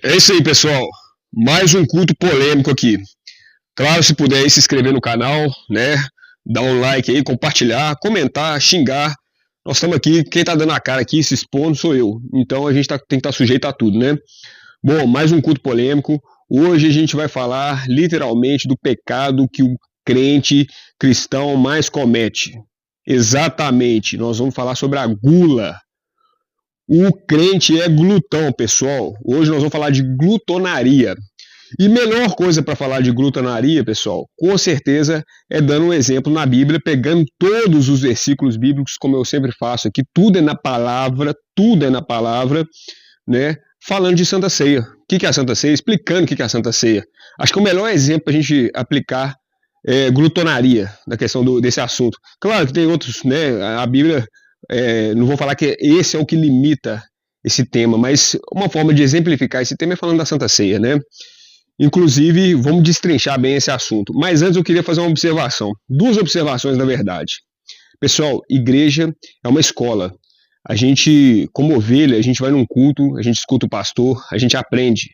É isso aí, pessoal. Mais um culto polêmico aqui. Claro, se puder aí se inscrever no canal, né? Dar um like aí, compartilhar, comentar, xingar. Nós estamos aqui, quem tá dando a cara aqui, se expondo, sou eu. Então a gente tem que estar sujeito a tudo, né? Bom, mais um culto polêmico. Hoje a gente vai falar literalmente do pecado que o crente cristão mais comete. Exatamente, nós vamos falar sobre a gula. O crente é glutão, pessoal. Hoje nós vamos falar de glutonaria. E melhor coisa para falar de glutonaria, pessoal, com certeza é dando um exemplo na Bíblia, pegando todos os versículos bíblicos, como eu sempre faço aqui, tudo é na palavra, né? Falando de Santa Ceia. O que é a Santa Ceia? Explicando o que é a Santa Ceia. Acho que o melhor exemplo para a gente aplicar é glutonaria, na questão desse assunto. Claro que tem outros, né? A Bíblia, não vou falar que esse é o que limita esse tema, mas uma forma de exemplificar esse tema é falando da Santa Ceia, né? Inclusive, vamos destrinchar bem esse assunto. Mas antes eu queria fazer uma observação. Duas observações, na verdade. Pessoal, igreja é uma escola. A gente, como ovelha, a gente vai num culto, a gente escuta o pastor, a gente aprende.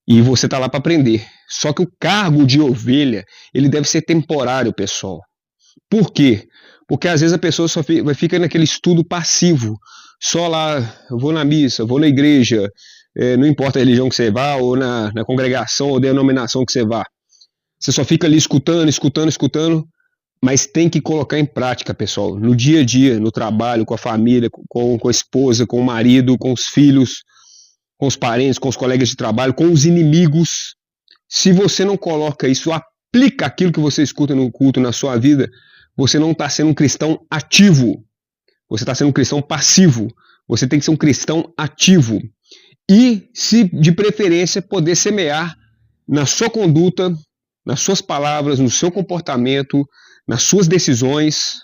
E você está lá para aprender. Só que o cargo de ovelha, ele deve ser temporário, pessoal. Por quê? Porque às vezes a pessoa só fica naquele estudo passivo. Só lá, eu vou na missa, vou na igreja, não importa a religião que você vá, ou na congregação ou denominação que você vá. Você só fica ali escutando, mas tem que colocar em prática, pessoal, no dia a dia, no trabalho, com a família, com a esposa, com o marido, com os filhos, com os parentes, com os colegas de trabalho, com os inimigos. Se você não coloca isso, aplica aquilo que você escuta no culto na sua vida, você não está sendo um cristão ativo. Você está sendo um cristão passivo. Você tem que ser um cristão ativo. E, se de preferência, poder semear na sua conduta, nas suas palavras, no seu comportamento, nas suas decisões,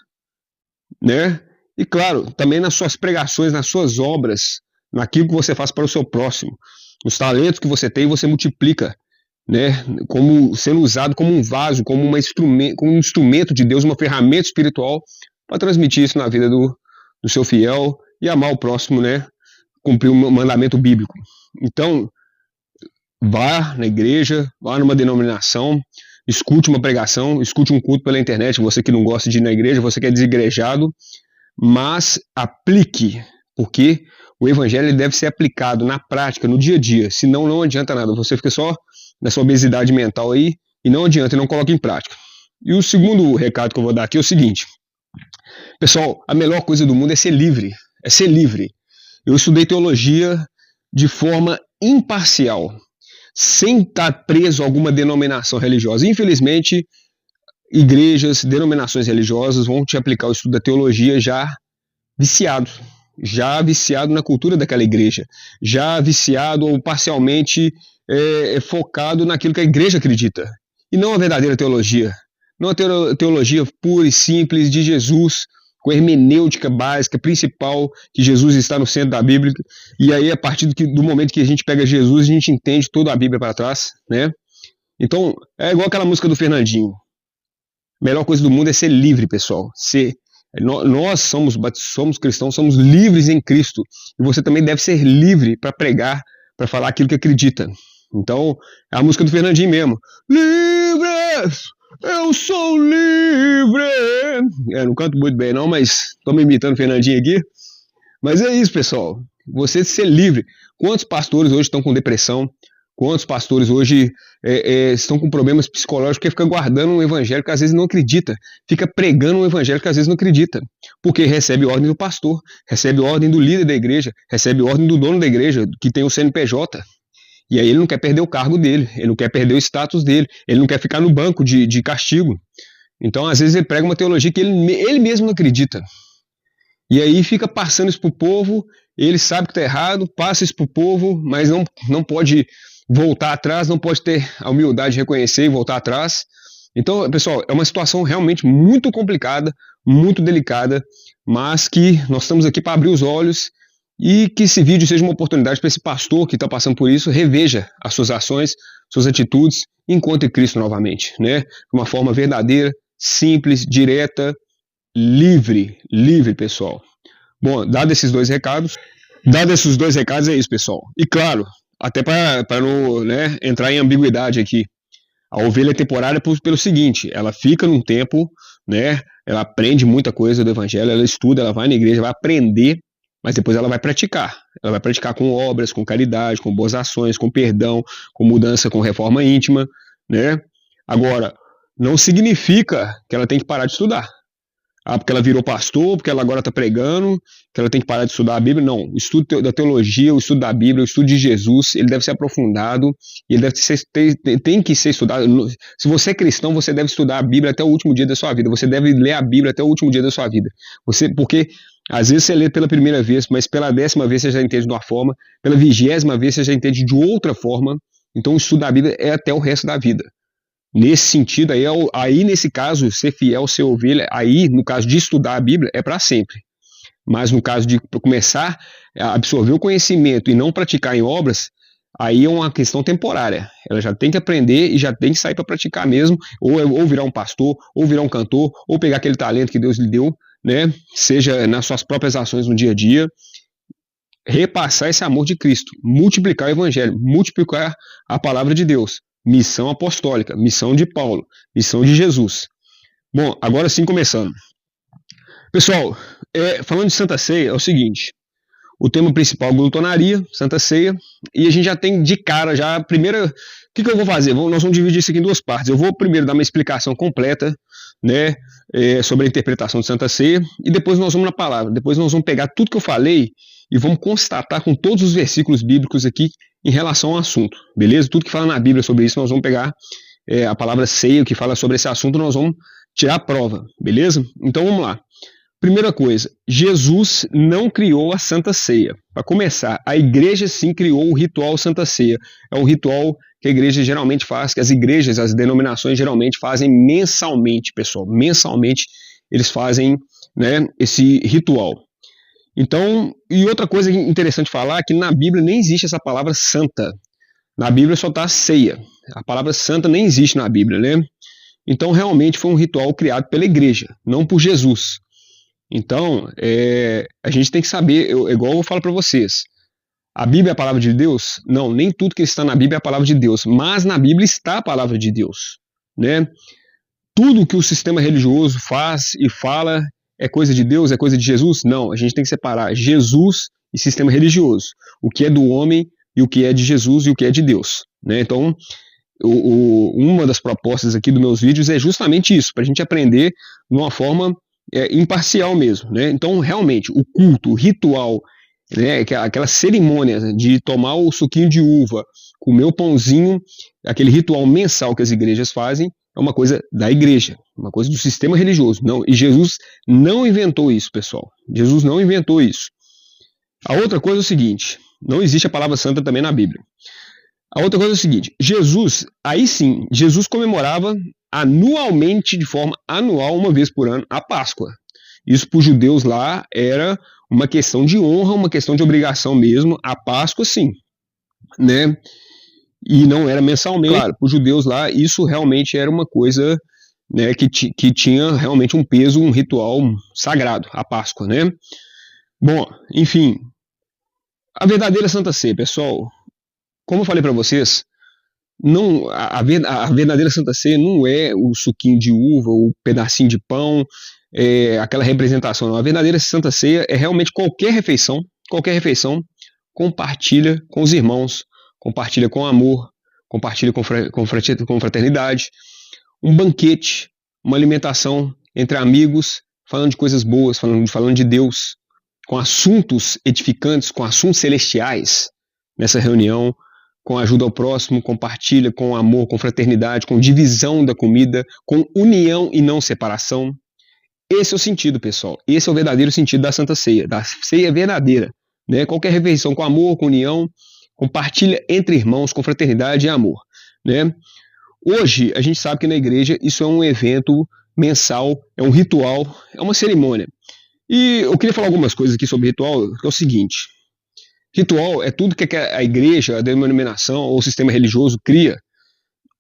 né? E, claro, também nas suas pregações, nas suas obras, naquilo que você faz para o seu próximo. Os talentos que você tem, você multiplica, né? Como sendo usado como um vaso, como um instrumento de Deus, uma ferramenta espiritual para transmitir isso na vida do seu fiel e amar o próximo, né? Cumprir o mandamento bíblico. Então, vá na igreja, vá numa denominação, escute uma pregação, escute um culto pela internet, você que não gosta de ir na igreja, você que é desigrejado, mas aplique, porque o evangelho deve ser aplicado na prática, no dia a dia, senão não adianta nada, você fica só na sua obesidade mental aí, e não adianta, e não coloca em prática. E o segundo recado que eu vou dar aqui é o seguinte, pessoal, a melhor coisa do mundo é ser livre, Eu estudei teologia de forma imparcial, sem estar preso a alguma denominação religiosa. Infelizmente, igrejas, denominações religiosas vão te aplicar o estudo da teologia já viciado na cultura daquela igreja, já viciado ou parcialmente focado naquilo que a igreja acredita, e não a verdadeira teologia, não a teologia pura e simples de Jesus, com a hermenêutica básica, principal, que Jesus está no centro da Bíblia, e aí a partir do momento que a gente pega Jesus, a gente entende toda a Bíblia para trás, né? Então, é igual aquela música do Fernandinho, a melhor coisa do mundo é ser livre, pessoal, nós somos cristãos, somos livres em Cristo, e você também deve ser livre para pregar, para falar aquilo que acredita. Então, é a música do Fernandinho mesmo, livres! Eu sou livre! Não canto muito bem não, mas estou me imitando o Fernandinho aqui. Mas é isso, pessoal. Você ser livre. Quantos pastores hoje estão com depressão? Quantos pastores hoje estão com problemas psicológicos porque fica guardando um evangelho que às vezes não acredita? Fica pregando um evangelho que às vezes não acredita. Porque recebe ordem do pastor, recebe ordem do líder da igreja, recebe ordem do dono da igreja, que tem o CNPJ. E aí ele não quer perder o cargo dele, ele não quer perder o status dele, ele não quer ficar no banco de castigo. Então, às vezes, ele prega uma teologia que ele mesmo não acredita. E aí fica passando isso para o povo, ele sabe que está errado, passa isso para o povo, mas não pode voltar atrás, não pode ter a humildade de reconhecer e voltar atrás. Então, pessoal, é uma situação realmente muito complicada, muito delicada, mas que nós estamos aqui para abrir os olhos e que esse vídeo seja uma oportunidade para esse pastor que está passando por isso, reveja as suas ações, suas atitudes, e encontre Cristo novamente, né? De uma forma verdadeira, simples, direta, livre, pessoal. Bom, dado esses dois recados é isso, pessoal. E claro, até para não, né, entrar em ambiguidade aqui. A ovelha temporária pelo seguinte, ela fica num tempo, né, ela aprende muita coisa do evangelho, ela estuda, ela vai na igreja, vai aprender, mas depois ela vai praticar. Ela vai praticar com obras, com caridade, com boas ações, com perdão, com mudança, com reforma íntima, né? Agora, não significa que ela tem que parar de estudar. Ah, porque ela virou pastor, porque ela agora está pregando, que ela tem que parar de estudar a Bíblia. Não, o estudo da teologia, o estudo da Bíblia, o estudo de Jesus, ele deve ser aprofundado, e ele tem que ser estudado. Se você é cristão, você deve estudar a Bíblia até o último dia da sua vida, você deve ler a Bíblia até o último dia da sua vida. Porque às vezes você lê pela primeira vez, mas pela 10ª vez você já entende de uma forma, pela 20ª vez você já entende de outra forma. Então o estudo da Bíblia é até o resto da vida. Nesse sentido, aí nesse caso, ser fiel, ser ovelha, aí no caso de estudar a Bíblia, é para sempre. Mas no caso de começar a absorver o conhecimento e não praticar em obras, aí é uma questão temporária. Ela já tem que aprender e já tem que sair para praticar mesmo, ou virar um pastor, ou virar um cantor, ou pegar aquele talento que Deus lhe deu, né? Seja nas suas próprias ações no dia a dia, repassar esse amor de Cristo, multiplicar o evangelho, multiplicar a palavra de Deus. Missão apostólica, missão de Paulo, missão de Jesus. Bom, agora sim começando. Pessoal, falando de Santa Ceia, é o seguinte, o tema principal é glutonaria, Santa Ceia, e a gente já tem de cara, já a primeira... O que eu vou fazer? Nós vamos dividir isso aqui em duas partes. Eu vou primeiro dar uma explicação completa, né, sobre a interpretação de Santa Ceia, e depois nós vamos na palavra. Depois nós vamos pegar tudo que eu falei e vamos constatar com todos os versículos bíblicos aqui em relação ao assunto, beleza? Tudo que fala na Bíblia sobre isso, nós vamos pegar a palavra ceia, o que fala sobre esse assunto, nós vamos tirar a prova, beleza? Então vamos lá. Primeira coisa, Jesus não criou a Santa Ceia. Para começar, a igreja sim criou o ritual Santa Ceia. É um ritual que a igreja geralmente faz, que as igrejas, as denominações geralmente fazem mensalmente, pessoal. Mensalmente eles fazem, né, esse ritual. Então, e outra coisa interessante falar é que na Bíblia nem existe essa palavra santa. Na Bíblia só está ceia. A palavra santa nem existe na Bíblia, né? Então, realmente foi um ritual criado pela igreja, não por Jesus. Então, a gente tem que saber, igual eu falo para vocês, a Bíblia é a palavra de Deus? Não, nem tudo que está na Bíblia é a palavra de Deus, mas na Bíblia está a palavra de Deus, né? Tudo que o sistema religioso faz e fala é coisa de Deus, é coisa de Jesus? Não, a gente tem que separar Jesus e sistema religioso. O que é do homem e o que é de Jesus e o que é de Deus, né? Então, uma das propostas aqui dos meus vídeos é justamente isso, para a gente aprender de uma forma imparcial mesmo, né? Então, realmente, o culto, o ritual, né, aquela cerimônia de tomar o suquinho de uva, comer o pãozinho, aquele ritual mensal que as igrejas fazem, é uma coisa da igreja, uma coisa do sistema religioso. Não, e Jesus não inventou isso, pessoal. Jesus não inventou isso. A outra coisa é o seguinte, não existe a palavra santa também na Bíblia. A outra coisa é o seguinte, Jesus, aí sim, Jesus comemorava anualmente, de forma anual, uma vez por ano, a Páscoa. Isso para os judeus lá era uma questão de honra, uma questão de obrigação mesmo, a Páscoa sim, né? E não era mensalmente. Claro, para os judeus lá, isso realmente era uma coisa, né, que tinha realmente um peso, um ritual sagrado, a Páscoa, né? Bom, enfim, a verdadeira Santa Ceia, pessoal, como eu falei para vocês, não, a verdadeira Santa Ceia não é o suquinho de uva, o pedacinho de pão, aquela representação, não. A verdadeira Santa Ceia é realmente qualquer refeição, compartilha com os irmãos, compartilha com amor, compartilha com fraternidade, um banquete, uma alimentação entre amigos, falando de coisas boas, falando de Deus, com assuntos edificantes, com assuntos celestiais nessa reunião, com ajuda ao próximo, compartilha com amor, com fraternidade, com divisão da comida, com união e não separação. Esse é o sentido, pessoal. Esse é o verdadeiro sentido da Santa Ceia, da ceia verdadeira, né? Qualquer refeição com amor, com união, compartilha entre irmãos, com fraternidade e amor, né? Hoje, a gente sabe que na igreja isso é um evento mensal, é um ritual, é uma cerimônia. E eu queria falar algumas coisas aqui sobre ritual, que é o seguinte. Ritual é tudo que a igreja, a denominação ou o sistema religioso cria,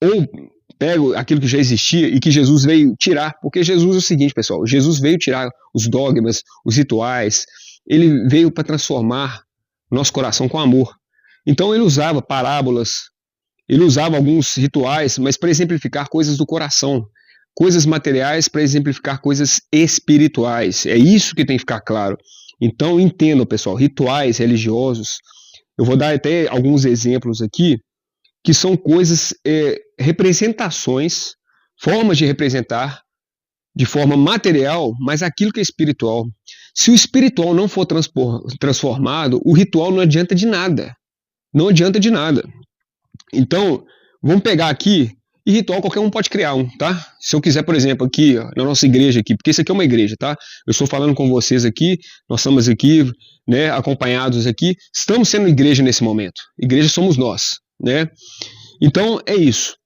ou pega aquilo que já existia e que Jesus veio tirar, porque Jesus é o seguinte, pessoal, Jesus veio tirar os dogmas, os rituais, ele veio para transformar nosso coração com amor. Então ele usava parábolas, ele usava alguns rituais, mas para exemplificar coisas do coração, coisas materiais para exemplificar coisas espirituais. É isso que tem que ficar claro. Então entendam, pessoal, rituais religiosos. Eu vou dar até alguns exemplos aqui, que são coisas, representações, formas de representar de forma material, mas aquilo que é espiritual. Se o espiritual não for transformado, o ritual não adianta de nada. Não adianta de nada. Então, vamos pegar aqui, e ritual qualquer um pode criar um, tá? Se eu quiser, por exemplo, aqui, ó, na nossa igreja aqui, porque isso aqui é uma igreja, tá? Eu estou falando com vocês aqui, nós estamos aqui, né, acompanhados aqui, estamos sendo igreja nesse momento. Igreja somos nós, né? Então, é isso.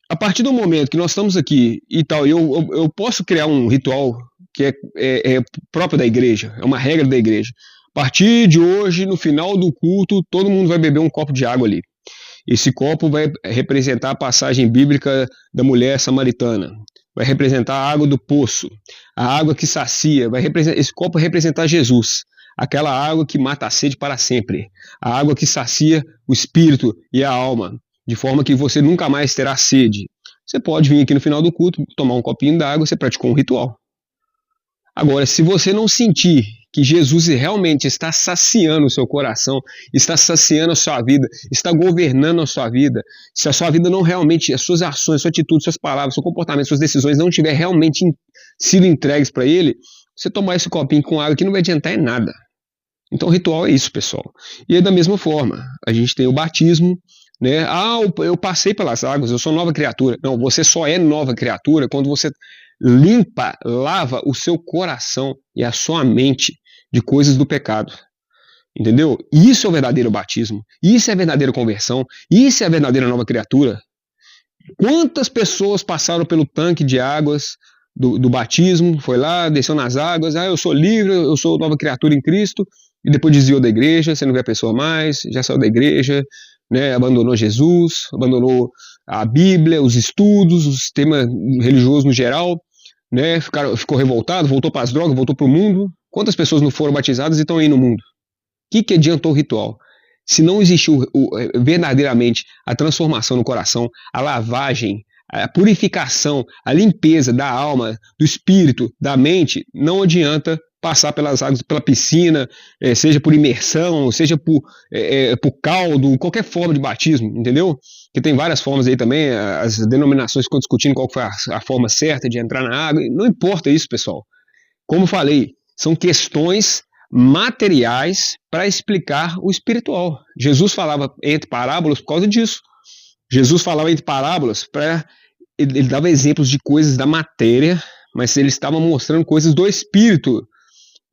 A partir do momento que nós estamos aqui e tal, eu posso criar um ritual que é próprio da igreja, é uma regra da igreja. A partir de hoje, no final do culto, todo mundo vai beber um copo de água ali. Esse copo vai representar a passagem bíblica da mulher samaritana, vai representar a água do poço, a água que sacia, esse copo vai representar Jesus, aquela água que mata a sede para sempre, a água que sacia o espírito e a alma, de forma que você nunca mais terá sede. Você pode vir aqui no final do culto, tomar um copinho d'água, você praticou um ritual. Agora, se você não sentir que Jesus realmente está saciando o seu coração, está saciando a sua vida, está governando a sua vida, se a sua vida não realmente, as suas ações, sua atitude, suas palavras, seu comportamento, suas decisões não tiver realmente sido entregues para Ele, você tomar esse copinho com água aqui não vai adiantar em nada. Então o ritual é isso, pessoal. E é da mesma forma, a gente tem o batismo, né? Eu passei pelas águas, eu sou nova criatura. Não, você só é nova criatura quando você lava o seu coração e a sua mente de coisas do pecado. Entendeu? Isso é o verdadeiro batismo. Isso é a verdadeira conversão. Isso é a verdadeira nova criatura. Quantas pessoas passaram pelo tanque de águas do batismo, foi lá, desceu nas águas, eu sou livre, eu sou nova criatura em Cristo, e depois desviou da igreja, você não vê a pessoa mais, já saiu da igreja, né, abandonou Jesus, abandonou a Bíblia, os estudos, o sistema religioso no geral, né, ficou revoltado, voltou para as drogas, voltou para o mundo. Quantas pessoas não foram batizadas e estão aí no mundo? O que adiantou o ritual? Se não existiu verdadeiramente a transformação no coração, a lavagem, a purificação, a limpeza da alma, do espírito, da mente, não adianta passar pelas águas, pela piscina, seja por imersão, seja por caldo, qualquer forma de batismo, entendeu? Que tem várias formas aí também, as denominações ficam discutindo qual foi a forma certa de entrar na água, não importa isso, pessoal. Como falei, são questões materiais para explicar o espiritual. Jesus falava entre parábolas por causa disso. Jesus falava entre parábolas ele dava exemplos de coisas da matéria, mas ele estava mostrando coisas do espírito.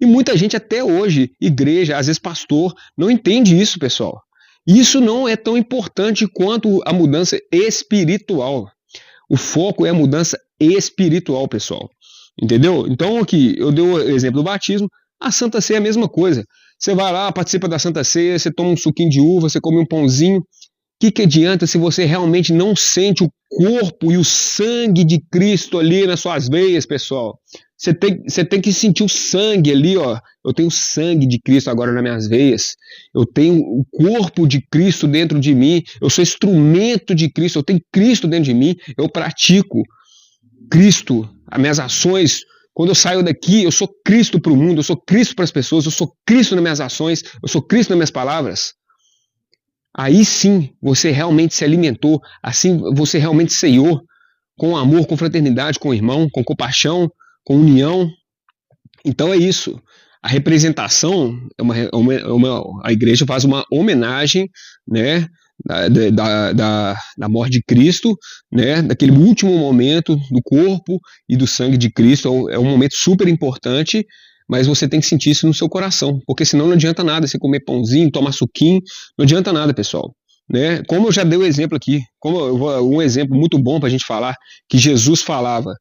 E muita gente até hoje, igreja, às vezes pastor, não entende isso, pessoal. Isso não é tão importante quanto a mudança espiritual. O foco é a mudança espiritual, pessoal. Entendeu? Então aqui, eu dei o exemplo do batismo, a Santa Ceia é a mesma coisa. Você vai lá, participa da Santa Ceia, você toma um suquinho de uva, você come um pãozinho. O que adianta se você realmente não sente o corpo e o sangue de Cristo ali nas suas veias, pessoal? Você tem que sentir o sangue ali, ó. Eu tenho o sangue de Cristo agora nas minhas veias. Eu tenho o corpo de Cristo dentro de mim. Eu sou instrumento de Cristo. Eu tenho Cristo dentro de mim. Eu pratico Cristo. As minhas ações, quando eu saio daqui, eu sou Cristo para o mundo. Eu sou Cristo para as pessoas. Eu sou Cristo nas minhas ações. Eu sou Cristo nas minhas palavras. Aí sim você realmente se alimentou. Assim você realmente ceiou com amor, com fraternidade, com o irmão, com compaixão, com união. Então é isso. A representação, a igreja faz uma homenagem, né, da morte de Cristo, né, daquele último momento do corpo e do sangue de Cristo. É um momento super importante, mas você tem que sentir isso no seu coração, porque senão não adianta nada você comer pãozinho, tomar suquinho, não adianta nada, pessoal. Né? Como eu já dei o exemplo aqui, um exemplo muito bom para a gente falar, que Jesus falava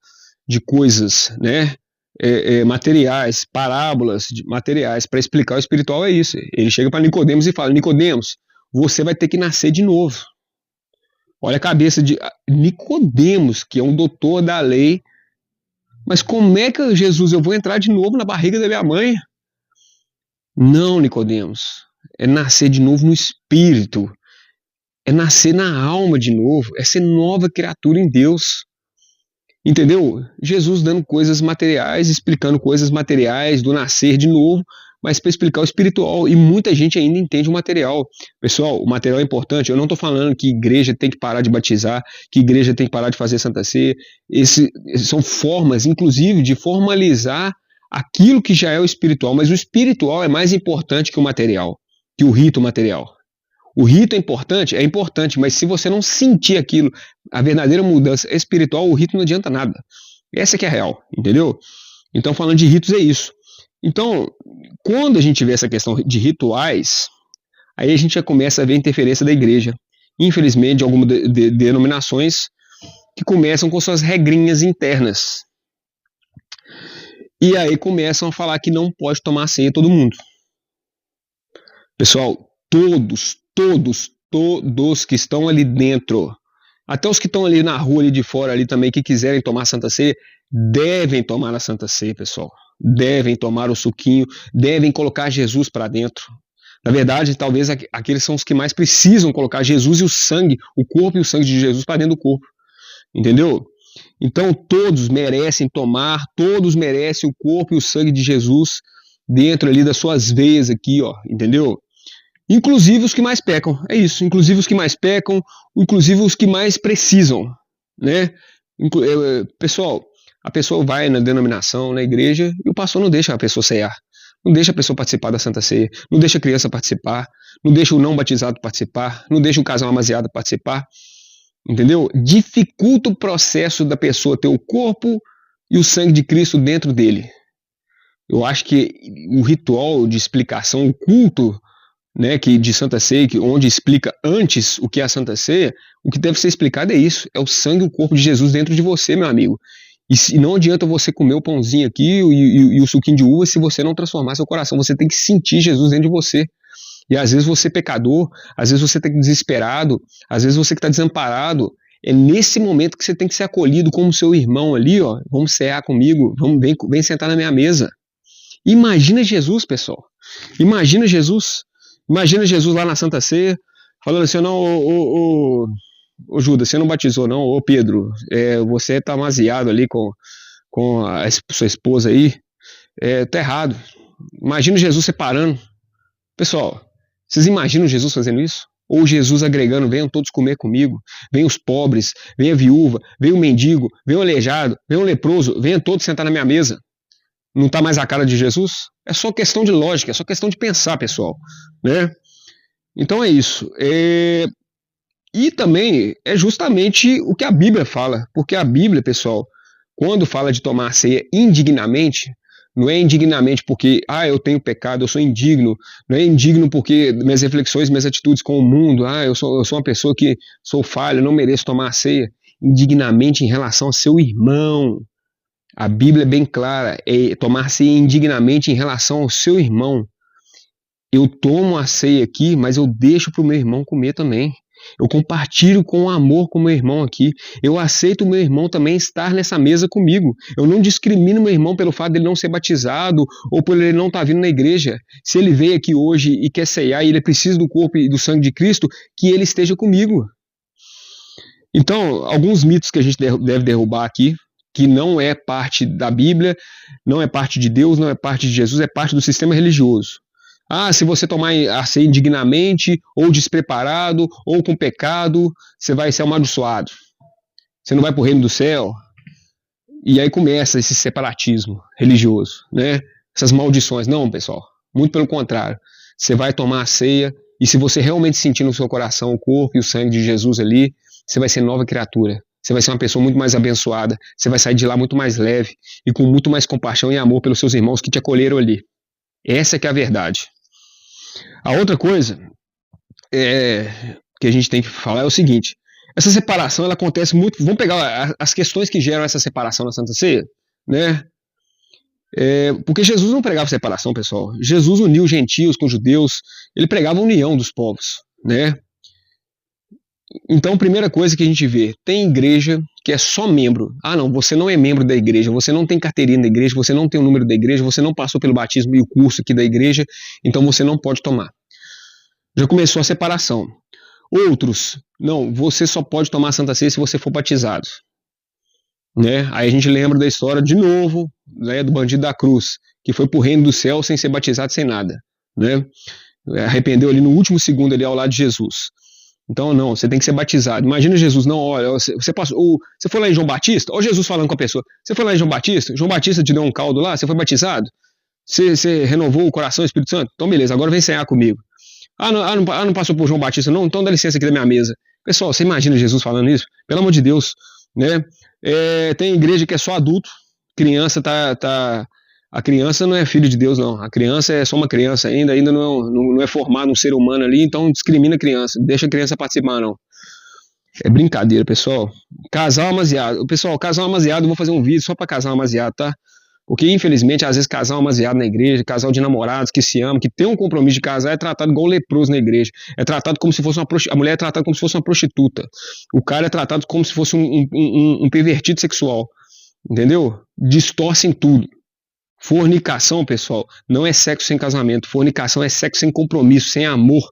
de coisas, né, materiais, parábolas materiais, para explicar o espiritual é isso. Ele chega para Nicodemos e fala: Nicodemos, você vai ter que nascer de novo. Olha a cabeça de Nicodemos, que é um doutor da lei. Mas como é que, Jesus, eu vou entrar de novo na barriga da minha mãe? Não, Nicodemos, é nascer de novo no espírito, é nascer na alma de novo, é ser nova criatura em Deus. Entendeu? Jesus dando coisas materiais, explicando coisas materiais do nascer de novo, mas para explicar o espiritual. E muita gente ainda entende o material. Pessoal, o material é importante. Eu não estou falando que igreja tem que parar de batizar, que igreja tem que parar de fazer Santa Ceia. São formas, inclusive, de formalizar aquilo que já é o espiritual. Mas o espiritual é mais importante que o material, que o rito material. O rito é importante, mas se você não sentir aquilo, a verdadeira mudança espiritual, o rito não adianta nada. Essa que é a real, entendeu? Então, falando de ritos, é isso. Então, quando a gente vê essa questão de rituais, aí a gente já começa a ver a interferência da igreja. Infelizmente, de algumas denominações que começam com suas regrinhas internas. E aí começam a falar que não pode tomar ceia todo mundo. Pessoal, todos que estão ali dentro, até os que estão ali na rua, ali de fora, ali também, que quiserem tomar Santa Ceia, devem tomar a Santa Ceia, pessoal. Devem tomar o suquinho, devem colocar Jesus para dentro. Na verdade, talvez aqueles são os que mais precisam colocar Jesus e o sangue, o corpo e o sangue de Jesus para dentro do corpo. Entendeu? Então todos merecem tomar, todos merecem o corpo e o sangue de Jesus dentro ali das suas veias aqui, ó, entendeu? Inclusive os que mais pecam, é isso, inclusive os que mais pecam, inclusive os que mais precisam, né? Pessoal, a pessoa vai na denominação, na igreja, e o pastor não deixa a pessoa cear, não deixa a pessoa participar da Santa Ceia, não deixa a criança participar, não deixa o não batizado participar, não deixa o casal amaziado participar, entendeu? Dificulta o processo da pessoa ter o corpo e o sangue de Cristo dentro dele. Eu acho que o ritual de explicação, o culto, né, que de Santa Ceia, onde explica antes o que é a Santa Ceia, o que deve ser explicado é isso, é o sangue e o corpo de Jesus dentro de você, meu amigo. E não adianta você comer o pãozinho aqui e o suquinho de uva se você não transformar seu coração, você tem que sentir Jesus dentro de você. E às vezes você é pecador, às vezes você está desesperado, às vezes você que está desamparado, é nesse momento que você tem que ser acolhido como seu irmão ali, ó, vamos cear comigo, vem sentar na minha mesa. Imagina Jesus, pessoal, imagina Jesus lá na Santa Ceia, falando assim, não, ô Judas, você não batizou não, ô Pedro, você tá amaziado ali com a sua esposa aí, tá errado. Imagina Jesus separando. Pessoal, vocês imaginam Jesus fazendo isso? Ou Jesus agregando, venham todos comer comigo, venham os pobres, venha a viúva, venha o mendigo, venha o aleijado, venha o leproso, venham todos sentar na minha mesa. Não está mais a cara de Jesus? É só questão de lógica, é só questão de pensar, pessoal, né? Então é isso. E também é justamente o que a Bíblia fala, porque a Bíblia, pessoal, quando fala de tomar ceia indignamente, não é indignamente porque, eu tenho pecado, eu sou indigno, não é indigno porque minhas reflexões, minhas atitudes com o mundo, eu sou uma pessoa que sou falha, não mereço tomar ceia, indignamente em relação ao seu irmão. A Bíblia é bem clara, é tomar ceia indignamente em relação ao seu irmão. Eu tomo a ceia aqui, mas eu deixo para o meu irmão comer também. Eu compartilho com amor com o meu irmão aqui. Eu aceito o meu irmão também estar nessa mesa comigo. Eu não discrimino meu irmão pelo fato dele não ser batizado ou por ele não estar vindo na igreja. Se ele veio aqui hoje e quer ceiar e ele precisa do corpo e do sangue de Cristo, que ele esteja comigo. Então, alguns mitos que a gente deve derrubar aqui, que não é parte da Bíblia, não é parte de Deus, não é parte de Jesus, é parte do sistema religioso. Se você tomar a ceia indignamente, ou despreparado, ou com pecado, você vai ser amaldiçoado. Você não vai para o reino do céu. E aí começa esse separatismo religioso, né? Essas maldições. Não, pessoal, muito pelo contrário. Você vai tomar a ceia, e se você realmente sentir no seu coração o corpo e o sangue de Jesus ali, você vai ser nova criatura. Você vai ser uma pessoa muito mais abençoada. Você vai sair de lá muito mais leve e com muito mais compaixão e amor pelos seus irmãos que te acolheram ali. Essa que é a verdade. A outra coisa que a gente tem que falar é o seguinte. Essa separação ela acontece muito... Vamos pegar as questões que geram essa separação na Santa Ceia, né? Porque Jesus não pregava separação, pessoal. Jesus uniu gentios com judeus. Ele pregava a união dos povos, né? Então, primeira coisa que a gente vê, tem igreja que é só membro. Não, você não é membro da igreja, você não tem carteirinha da igreja, você não tem o número da igreja, você não passou pelo batismo e o curso aqui da igreja, então você não pode tomar. Já começou a separação. Outros, não, você só pode tomar a Santa Ceia se você for batizado. Né? Aí a gente lembra da história de novo, né, do bandido da cruz, que foi pro reino do céu sem ser batizado, sem nada. Né? Arrependeu ali no último segundo ali ao lado de Jesus. Então não, você tem que ser batizado. Imagina Jesus, não, olha, você foi lá em João Batista, ou Jesus falando com a pessoa, você foi lá em João Batista te deu um caldo lá, você foi batizado? Você renovou o coração do Espírito Santo? Então beleza, agora vem cear comigo. Não passou por João Batista não? Então dá licença aqui da minha mesa. Pessoal, você imagina Jesus falando isso? Pelo amor de Deus, né? Tem igreja que é só adulto, criança a criança não é filho de Deus não, a criança é só uma criança ainda não é formado um ser humano ali, então discrimina a criança, deixa a criança participar não. É brincadeira, pessoal. Casal amaziado. Pessoal, casal amaziado, eu vou fazer um vídeo só para casal amaziado, tá? Porque, infelizmente, às vezes casal amaziado na igreja, casal de namorados que se amam, que tem um compromisso de casar, é tratado igual leproso na igreja. É tratado como se fosse a mulher é tratada como se fosse uma prostituta. O cara é tratado como se fosse um pervertido sexual. Entendeu? Distorcem tudo. Fornicação, pessoal, não é sexo sem casamento. Fornicação é sexo sem compromisso, sem amor.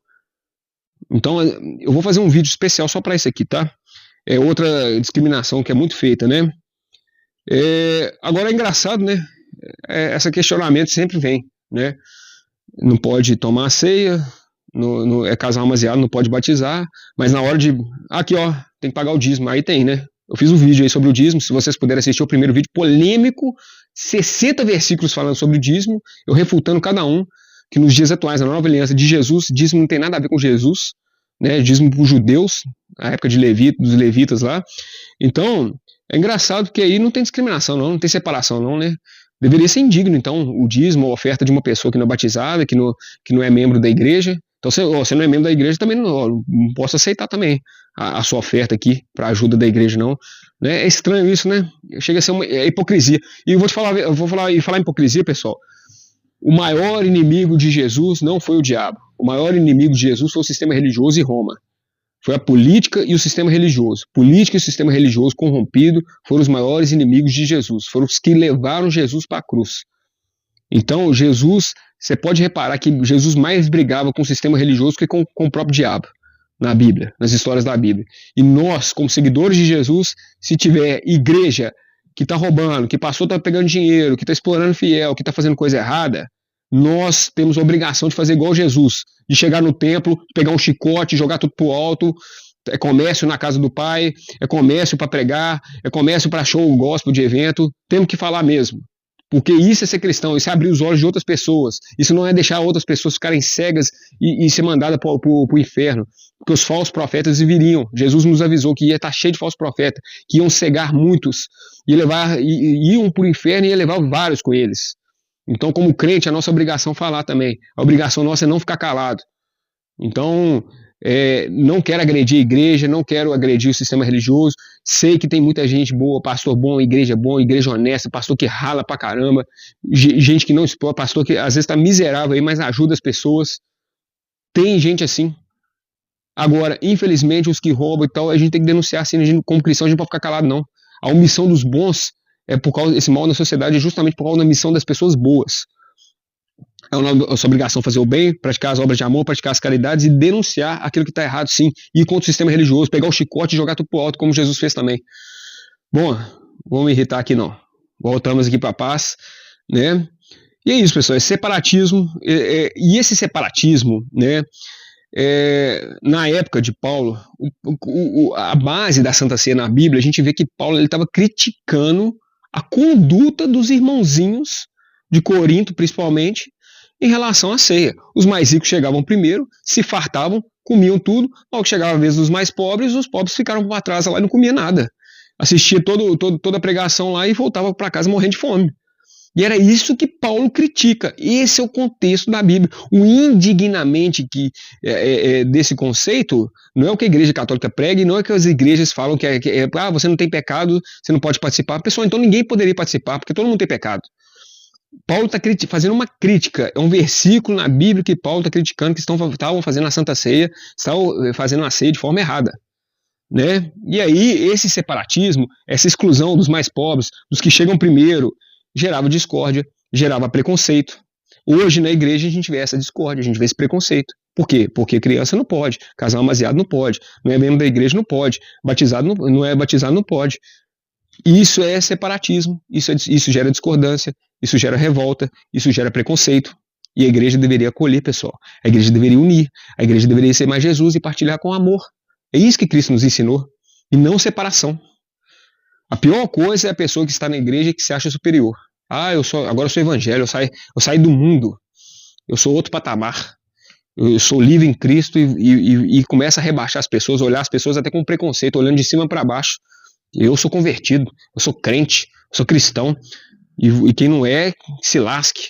Então, eu vou fazer um vídeo especial só para isso aqui, tá? É outra discriminação que é muito feita, né? Agora é engraçado, né? Esse questionamento sempre vem, né? Não pode tomar ceia, é casal amaziado, não pode batizar, mas na hora de... Aqui, ó, tem que pagar o dízimo. Aí tem, né? Eu fiz um vídeo aí sobre o dízimo, se vocês puderem assistir o primeiro vídeo polêmico, 60 versículos falando sobre o dízimo, eu refutando cada um, que nos dias atuais, na nova aliança de Jesus, dízimo não tem nada a ver com Jesus, né? Dízimo para os judeus, na época de dos levitas lá. Então, é engraçado porque aí não tem discriminação não tem separação não, né? Deveria ser indigno, então, o dízimo, a oferta de uma pessoa que não é batizada, que não é membro da igreja. Então, você não é membro da igreja, também não posso aceitar também a sua oferta aqui para ajuda da igreja, não. Né? É estranho isso, né? Chega a ser uma hipocrisia. E eu vou falar em hipocrisia, pessoal. O maior inimigo de Jesus não foi o diabo. O maior inimigo de Jesus foi o sistema religioso e Roma. Foi a política e o sistema religioso. Política e o sistema religioso corrompido foram os maiores inimigos de Jesus. Foram os que levaram Jesus para a cruz. Então, Jesus, você pode reparar que Jesus mais brigava com o sistema religioso que com o próprio diabo na Bíblia, nas histórias da Bíblia. E nós, como seguidores de Jesus, se tiver igreja que está roubando, que pastor está pegando dinheiro, que está explorando fiel, que está fazendo coisa errada, nós temos a obrigação de fazer igual Jesus, de chegar no templo, pegar um chicote, jogar tudo pro alto. É comércio na casa do pai, é comércio para pregar, é comércio para show, gospel de evento. Temos que falar mesmo. Porque isso é ser cristão, isso é abrir os olhos de outras pessoas. Isso não é deixar outras pessoas ficarem cegas e ser mandadas para o inferno. Porque os falsos profetas viriam. Jesus nos avisou que ia estar cheio de falsos profetas, que iam cegar muitos, iam para o inferno e ia levar vários com eles. Então, como crente, é a nossa obrigação falar também. A obrigação nossa é não ficar calado. Então, não quero agredir a igreja, não quero agredir o sistema religioso. Sei que tem muita gente boa, pastor bom, igreja honesta, pastor que rala pra caramba, gente que não explora, pastor que às vezes tá miserável aí, mas ajuda as pessoas. Tem gente assim. Agora, infelizmente, os que roubam e tal, a gente tem que denunciar assim, como cristão, a gente não pode ficar calado, não. A omissão dos bons por causa desse mal na sociedade, é justamente por causa da missão das pessoas boas. É a nossa obrigação fazer o bem, praticar as obras de amor, praticar as caridades e denunciar aquilo que está errado, sim. Ir contra o sistema religioso, pegar o chicote e jogar tudo pro alto, como Jesus fez também. Bom, vamos me irritar aqui não. Voltamos aqui para a paz, né? E é isso, pessoal, é separatismo. E esse separatismo, né? Na época de Paulo, a base da Santa Ceia na Bíblia, a gente vê que Paulo estava criticando a conduta dos irmãozinhos de Corinto, principalmente, em relação à ceia. Os mais ricos chegavam primeiro, se fartavam, comiam tudo, logo chegava a vez dos mais pobres, os pobres ficaram para trás lá e não comiam nada. Assistia toda a pregação lá e voltava para casa morrendo de fome. E era isso que Paulo critica. Esse é o contexto da Bíblia. O indignamente desse conceito não é o que a Igreja Católica prega e não é o que as igrejas falam que você não tem pecado, você não pode participar. Pessoal, então ninguém poderia participar, porque todo mundo tem pecado. Paulo está fazendo uma crítica, é um versículo na Bíblia que Paulo está criticando que estavam fazendo a Santa Ceia, estavam fazendo a ceia de forma errada. Né? E aí esse separatismo, essa exclusão dos mais pobres, dos que chegam primeiro, gerava discórdia, gerava preconceito. Hoje na igreja a gente vê essa discórdia, a gente vê esse preconceito. Por quê? Porque criança não pode, casal amaziado não pode, não é membro da igreja não pode, batizado não é batizado não pode. Isso é separatismo, isso gera discordância, isso gera revolta, isso gera preconceito. E a igreja deveria acolher, pessoal. A igreja deveria unir, a igreja deveria ser mais Jesus e partilhar com amor. É isso que Cristo nos ensinou, e não separação. A pior coisa é a pessoa que está na igreja e que se acha superior. Agora eu sou evangelho, eu saí do mundo, eu sou outro patamar. Eu sou livre em Cristo e começa a rebaixar as pessoas, olhar as pessoas até com preconceito, olhando de cima para baixo. Eu sou convertido, eu sou crente, eu sou cristão, e quem não é, se lasque.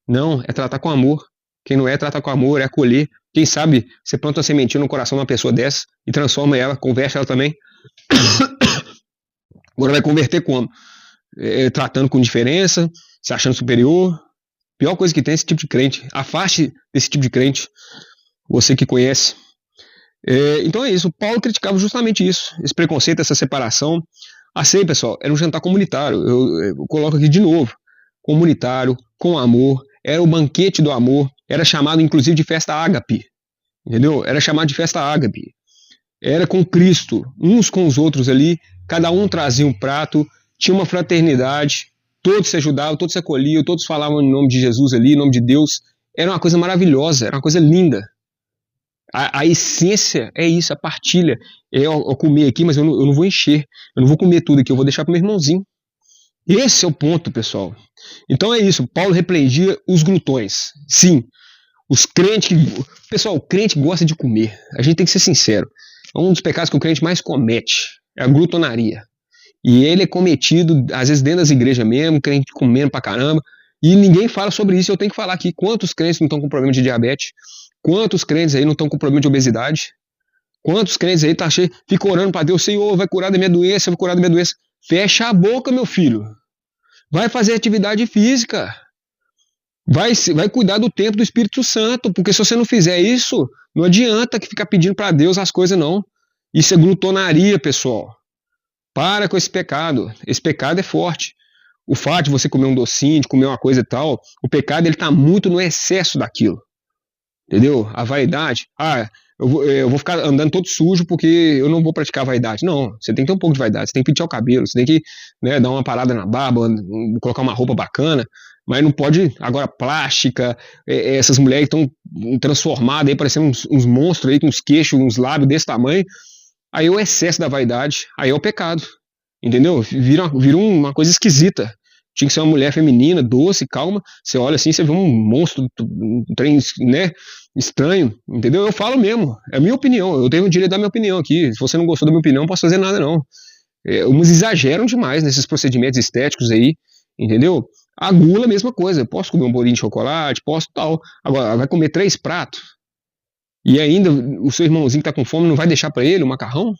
Não, é tratar com amor. Quem não é, trata com amor, é acolher. Quem sabe você planta uma sementinha no coração de uma pessoa dessa e transforma ela, converte ela também. Agora vai converter como? Tratando com diferença, se achando superior. Pior coisa que tem é esse tipo de crente. Afaste desse tipo de crente, você que conhece. Então é isso, Paulo criticava justamente isso, esse preconceito, essa separação. A ceia, pessoal, era um jantar comunitário. Eu coloco aqui de novo, comunitário, com amor, era o banquete do amor, era chamado inclusive de festa ágape, entendeu? Era chamado de festa ágape. Era com Cristo, uns com os outros ali, cada um trazia um prato, tinha uma fraternidade, todos se ajudavam, todos se acolhiam, todos falavam em nome de Jesus ali, em nome de Deus. Era uma coisa maravilhosa, era uma coisa linda. A essência é isso, a partilha. Eu comer aqui, mas eu não vou encher. Eu não vou comer tudo aqui, eu vou deixar para o meu irmãozinho. Esse é o ponto, pessoal. Então é isso, Paulo repreendia os glutões. Sim, os crentes... Pessoal, o crente gosta de comer. A gente tem que ser sincero. É um dos pecados que o crente mais comete. É a glutonaria. E ele é cometido, às vezes, dentro das igrejas mesmo, crente comendo pra caramba. E ninguém fala sobre isso. Eu tenho que falar aqui. Quantos crentes não estão com problema de diabetes? Quantos crentes aí não estão com problema de obesidade? Quantos crentes aí ficam orando para Deus, Senhor, vai curar da minha doença, vai curar da minha doença. Fecha a boca, meu filho. Vai fazer atividade física. Vai cuidar do templo do Espírito Santo, porque se você não fizer isso, não adianta que ficar pedindo para Deus as coisas, não. Isso é glutonaria, pessoal. Para com esse pecado. Esse pecado é forte. O fato de você comer um docinho, de comer uma coisa e tal, o pecado ele está muito no excesso daquilo. Entendeu? A vaidade. Eu vou ficar andando todo sujo porque eu não vou praticar vaidade. Não, você tem que ter um pouco de vaidade. Você tem que pentear o cabelo, você tem que dar uma parada na barba, colocar uma roupa bacana. Mas não pode, agora, plástica, essas mulheres que estão transformadas aí, parecendo uns monstros aí, com uns queixos, uns lábios desse tamanho. Aí é o excesso da vaidade, aí é o pecado. Entendeu? Vira uma coisa esquisita. Tinha que ser uma mulher feminina, doce, calma. Você olha assim, você vê um monstro, um trem, né, estranho, entendeu? Eu falo mesmo, é a minha opinião, eu tenho o direito da minha opinião aqui. Se você não gostou da minha opinião, não posso fazer nada não. Uns exageram demais nesses procedimentos estéticos aí, entendeu? A gula, a mesma coisa. Posso comer um bolinho de chocolate, posso tal. Agora, vai comer 3 pratos e ainda o seu irmãozinho que tá com fome não vai deixar para ele o macarrão?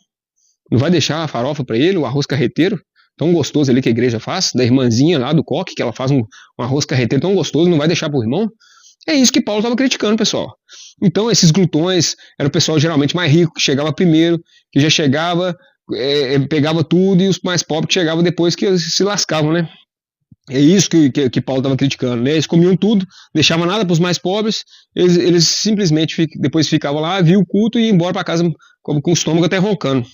Não vai deixar a farofa para ele, o arroz carreteiro? Tão gostoso ali que a igreja faz, da irmãzinha lá do coque, que ela faz um arroz carreteiro tão gostoso, não vai deixar pro irmão? É isso que Paulo estava criticando, pessoal. Então, esses glutões eram o pessoal geralmente mais rico, que chegava primeiro, que já chegava, pegava tudo, e os mais pobres que chegavam depois que se lascavam, né? É isso que Paulo estava criticando, né? Eles comiam tudo, deixavam nada para os mais pobres, eles simplesmente depois ficavam lá, viam o culto e iam embora para casa com o estômago até roncando.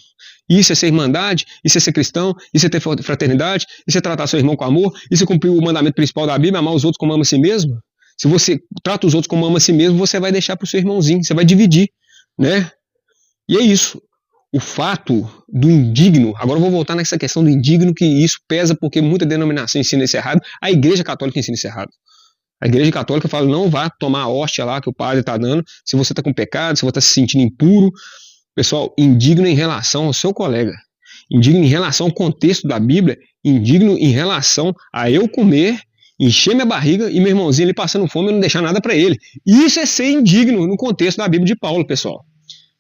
Isso é ser irmandade, isso é ser cristão, isso é ter fraternidade, isso é tratar seu irmão com amor, isso é cumprir o mandamento principal da Bíblia, amar os outros como ama a si mesmo. Se você trata os outros como ama a si mesmo, você vai deixar para o seu irmãozinho, você vai dividir, né? E é isso. O fato do indigno, agora eu vou voltar nessa questão do indigno, que isso pesa porque muita denominação ensina isso errado, a Igreja Católica ensina isso errado. A Igreja Católica fala, não vá tomar a hóstia lá que o padre está dando, se você está com pecado, se você está se sentindo impuro. Pessoal, indigno em relação ao seu colega, indigno em relação ao contexto da Bíblia, indigno em relação a eu comer, encher minha barriga e meu irmãozinho ali passando fome e não deixar nada para ele. Isso é ser indigno no contexto da Bíblia de Paulo, pessoal.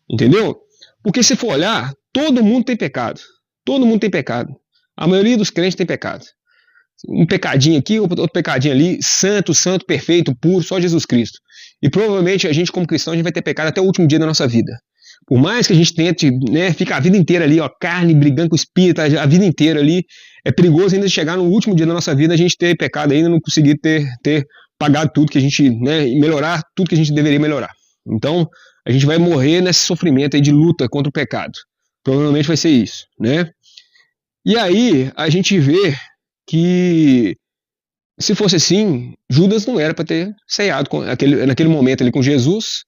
Entendeu? Porque se for olhar, todo mundo tem pecado. Todo mundo tem pecado. A maioria dos crentes tem pecado. Um pecadinho aqui, outro pecadinho ali, santo, perfeito, puro, só Jesus Cristo. E provavelmente a gente como cristão, a gente vai ter pecado até o último dia da nossa vida. Por mais que a gente tente, né, ficar a vida inteira ali, ó, carne, brigando com o espírito, a vida inteira ali, é perigoso ainda chegar no último dia da nossa vida, a gente ter pecado ainda, não conseguir ter pagado tudo que a gente, né, melhorar tudo que a gente deveria melhorar, Então, a gente vai morrer nesse sofrimento aí de luta contra o pecado. Provavelmente vai ser isso, né? E aí, a gente vê que, se fosse assim, Judas não era para ter ceado naquele momento ali com Jesus,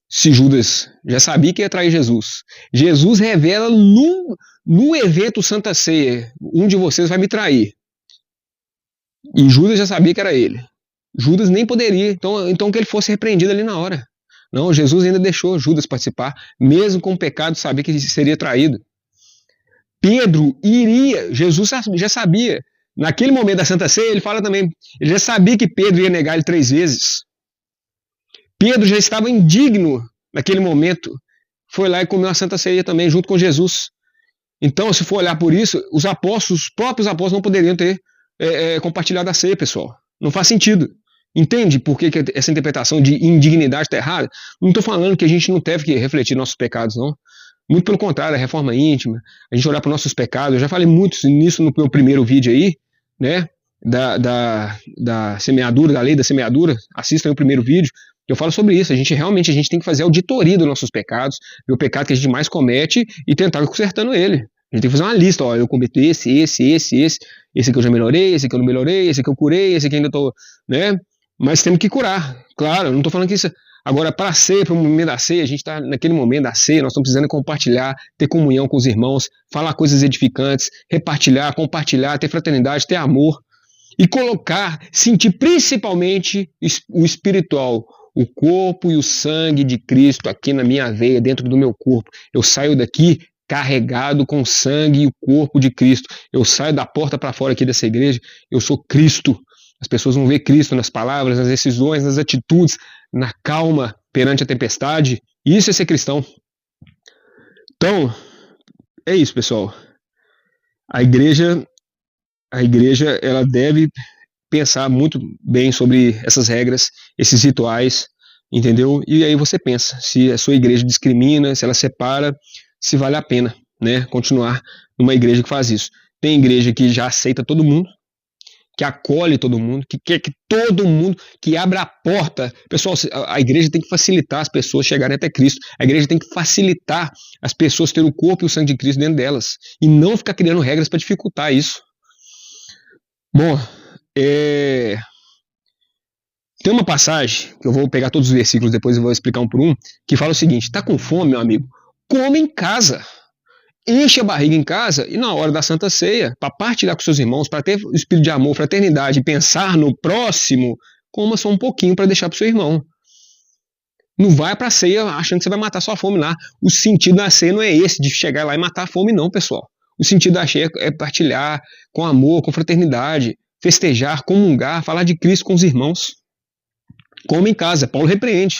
se Judas já sabia que ia trair Jesus. Jesus revela no evento Santa Ceia, um de vocês vai me trair. E Judas já sabia que era ele. Judas nem poderia, então que ele fosse repreendido ali na hora. Não, Jesus ainda deixou Judas participar, mesmo com o pecado, sabia que seria traído. Pedro iria, Jesus já sabia. Naquele momento da Santa Ceia, ele fala também, ele já sabia que Pedro ia negar ele 3 vezes. Pedro já estava indigno naquele momento, foi lá e comeu a Santa Ceia também, junto com Jesus. Então, se for olhar por isso, os próprios apóstolos não poderiam ter compartilhado a ceia, pessoal. Não faz sentido. Entende por que essa interpretação de indignidade está errada? Não estou falando que a gente não deve que refletir nossos pecados, não. Muito pelo contrário, a reforma íntima, a gente olhar para os nossos pecados. Eu já falei muito nisso no meu primeiro vídeo aí, né? Da semeadura, da lei da semeadura. Assistam aí o primeiro vídeo. Eu falo sobre isso. A gente tem que fazer auditoria dos nossos pecados, ver o pecado que a gente mais comete e tentar ir consertando ele. A gente tem que fazer uma lista, ó, eu cometo esse que eu já melhorei, esse que eu não melhorei, esse que eu curei, esse que ainda estou, né? Mas temos que curar, claro, eu não estou falando que isso... Agora, para a ceia, para o momento da ceia, a gente está naquele momento da ceia, nós estamos precisando compartilhar, ter comunhão com os irmãos, falar coisas edificantes, repartilhar, compartilhar, ter fraternidade, ter amor e sentir principalmente o espiritual, o corpo e o sangue de Cristo aqui na minha veia, dentro do meu corpo. Eu saio daqui carregado com o sangue e o corpo de Cristo. Eu saio da porta para fora aqui dessa igreja, eu sou Cristo. As pessoas vão ver Cristo nas palavras, nas decisões, nas atitudes, na calma perante a tempestade. Isso é ser cristão. Então, é isso, pessoal. A igreja ela deve pensar muito bem sobre essas regras, esses rituais, entendeu? E aí você pensa se a sua igreja discrimina, se ela separa, se vale a pena, né, continuar numa igreja que faz isso. Tem igreja que já aceita todo mundo, que acolhe todo mundo, que quer que todo mundo, que abra a porta. Pessoal, a igreja tem que facilitar as pessoas chegarem até Cristo. A igreja tem que facilitar as pessoas terem o corpo e o sangue de Cristo dentro delas. E não ficar criando regras para dificultar isso. Bom, tem uma passagem, que eu vou pegar todos os versículos depois e vou explicar um por um, que fala o seguinte: tá com fome, meu amigo? Come em casa. Enche a barriga em casa e na hora da Santa Ceia, para partilhar com seus irmãos, para ter o espírito de amor, fraternidade e pensar no próximo, coma só um pouquinho para deixar para o seu irmão. Não vai para a ceia achando que você vai matar sua fome lá. O sentido da ceia não é esse, de chegar lá e matar a fome, não, pessoal. O sentido da ceia é partilhar com amor, com fraternidade, festejar, comungar, falar de Cristo com os irmãos. Come em casa. Paulo repreende.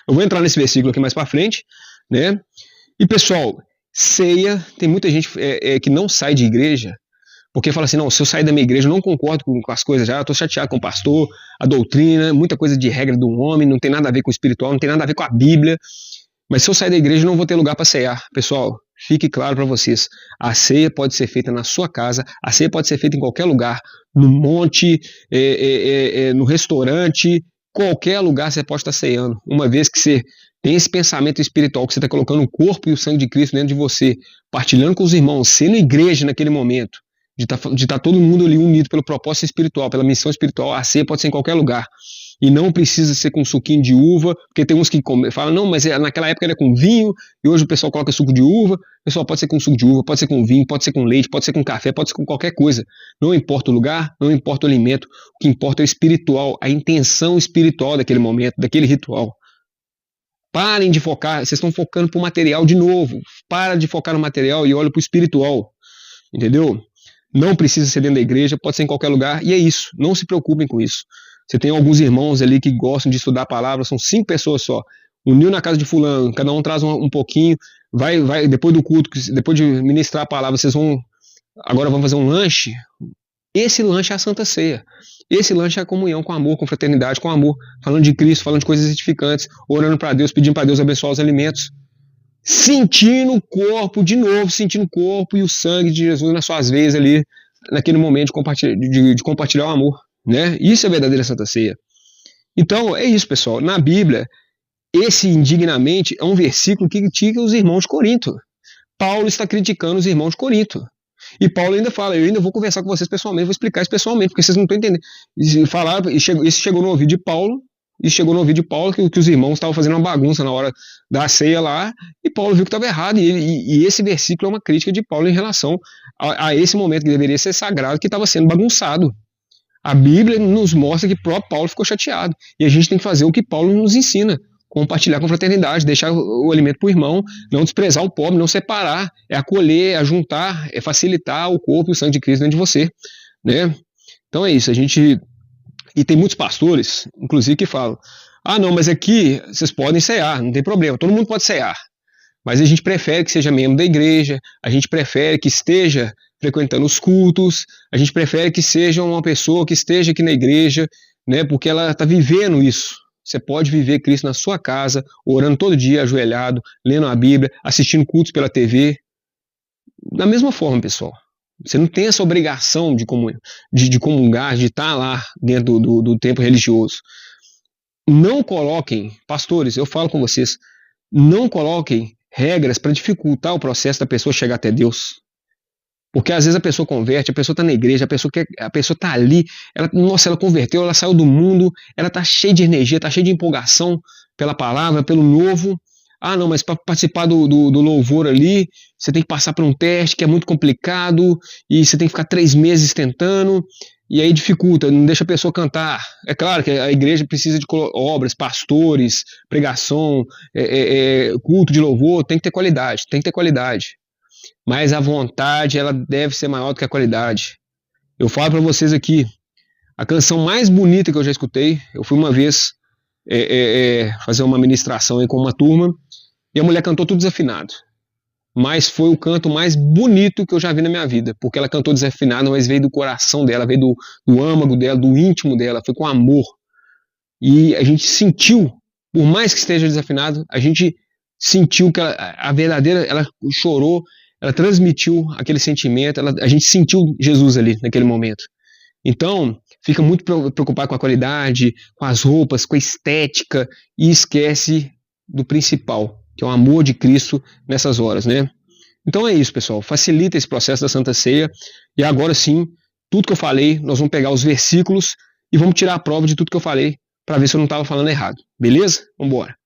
Eu vou entrar nesse versículo aqui mais para frente, né? E, pessoal, ceia, tem muita gente que não sai de igreja porque fala assim: não, se eu sair da minha igreja eu não concordo com as coisas já, eu estou chateado com o pastor, a doutrina, muita coisa de regra do homem, não tem nada a ver com o espiritual, não tem nada a ver com a Bíblia, mas se eu sair da igreja eu não vou ter lugar para cear. Pessoal, fique claro para vocês, a ceia pode ser feita na sua casa, a ceia pode ser feita em qualquer lugar, no monte, no restaurante, qualquer lugar você pode estar ceando, uma vez que você tem esse pensamento espiritual, que você está colocando o corpo e o sangue de Cristo dentro de você, partilhando com os irmãos, sendo igreja naquele momento, de estar todo mundo ali unido pelo propósito espiritual, pela missão espiritual. A ceia pode ser em qualquer lugar. E não precisa ser com suquinho de uva, porque tem uns que falam: não, mas naquela época era com vinho, e hoje o pessoal coloca suco de uva. Pessoal, pode ser com suco de uva, pode ser com vinho, pode ser com leite, pode ser com café, pode ser com qualquer coisa. Não importa o lugar, não importa o alimento, o que importa é o espiritual, a intenção espiritual daquele momento, daquele ritual. Parem de focar, vocês estão focando para o material de novo. Para de focar no material e olha para o espiritual. Entendeu? Não precisa ser dentro da igreja, pode ser em qualquer lugar, e é isso. Não se preocupem com isso. Você tem alguns irmãos ali que gostam de estudar a palavra, são 5 pessoas só. Uniu na casa de fulano, cada um traz um pouquinho, vai depois do culto, depois de ministrar a palavra, vocês agora vão fazer um lanche. Esse lanche é a Santa Ceia. Esse lanche é a comunhão com amor, com fraternidade, com amor, falando de Cristo, falando de coisas edificantes, orando para Deus, pedindo para Deus abençoar os alimentos, sentindo o corpo, de novo, sentindo o corpo e o sangue de Jesus nas suas veias ali, naquele momento de compartilhar o amor, né? Isso é a verdadeira Santa Ceia. Então, é isso, pessoal. Na Bíblia, esse indignamente é um versículo que critica os irmãos de Corinto. Paulo está criticando os irmãos de Corinto. E Paulo ainda fala, eu ainda vou conversar com vocês pessoalmente, vou explicar isso pessoalmente, porque vocês não estão entendendo. Isso chegou no ouvido de Paulo, que os irmãos estavam fazendo uma bagunça na hora da ceia lá, e Paulo viu que estava errado, e esse versículo é uma crítica de Paulo em relação a esse momento que deveria ser sagrado, que estava sendo bagunçado. A Bíblia nos mostra que o próprio Paulo ficou chateado, e a gente tem que fazer o que Paulo nos ensina, compartilhar com fraternidade, deixar o alimento para o irmão, não desprezar o pobre, não separar, é acolher, é juntar, é facilitar o corpo e o sangue de Cristo dentro de você, né? Então é isso, e tem muitos pastores, inclusive, que falam, não, mas aqui vocês podem cear, não tem problema, todo mundo pode cear, mas a gente prefere que seja membro da igreja, a gente prefere que esteja frequentando os cultos, a gente prefere que seja uma pessoa que esteja aqui na igreja, né, porque ela está vivendo isso. Você pode viver Cristo na sua casa, orando todo dia, ajoelhado, lendo a Bíblia, assistindo cultos pela TV. Da mesma forma, pessoal. Você não tem essa obrigação de comungar, de estar lá dentro do templo religioso. Não coloquem, pastores, eu falo com vocês, não coloquem regras para dificultar o processo da pessoa chegar até Deus. Porque às vezes a pessoa converte, a pessoa está na igreja, a pessoa está ali, ela converteu, ela saiu do mundo, ela está cheia de energia, está cheia de empolgação pela palavra, pelo novo. Não, mas para participar do louvor ali, você tem que passar por um teste que é muito complicado, e você tem que ficar 3 meses tentando, e aí dificulta, não deixa a pessoa cantar. É claro que a igreja precisa de obras, pastores, pregação, culto de louvor, tem que ter qualidade. Mas a vontade, ela deve ser maior do que a qualidade. Eu falo para vocês aqui, a canção mais bonita que eu já escutei, eu fui uma vez fazer uma ministração aí com uma turma, e a mulher cantou tudo desafinado. Mas foi o canto mais bonito que eu já vi na minha vida, porque ela cantou desafinado, mas veio do coração dela, veio do âmago dela, do íntimo dela, foi com amor. E a gente sentiu, por mais que esteja desafinado, a gente sentiu que a verdadeira, ela chorou, ela transmitiu aquele sentimento, a gente sentiu Jesus ali naquele momento. Então, fica muito preocupado com a qualidade, com as roupas, com a estética, e esquece do principal, que é o amor de Cristo nessas horas, né? Então é isso, pessoal. Facilita esse processo da Santa Ceia, e agora sim, tudo que eu falei, nós vamos pegar os versículos e vamos tirar a prova de tudo que eu falei, para ver se eu não estava falando errado. Beleza? Vamos embora.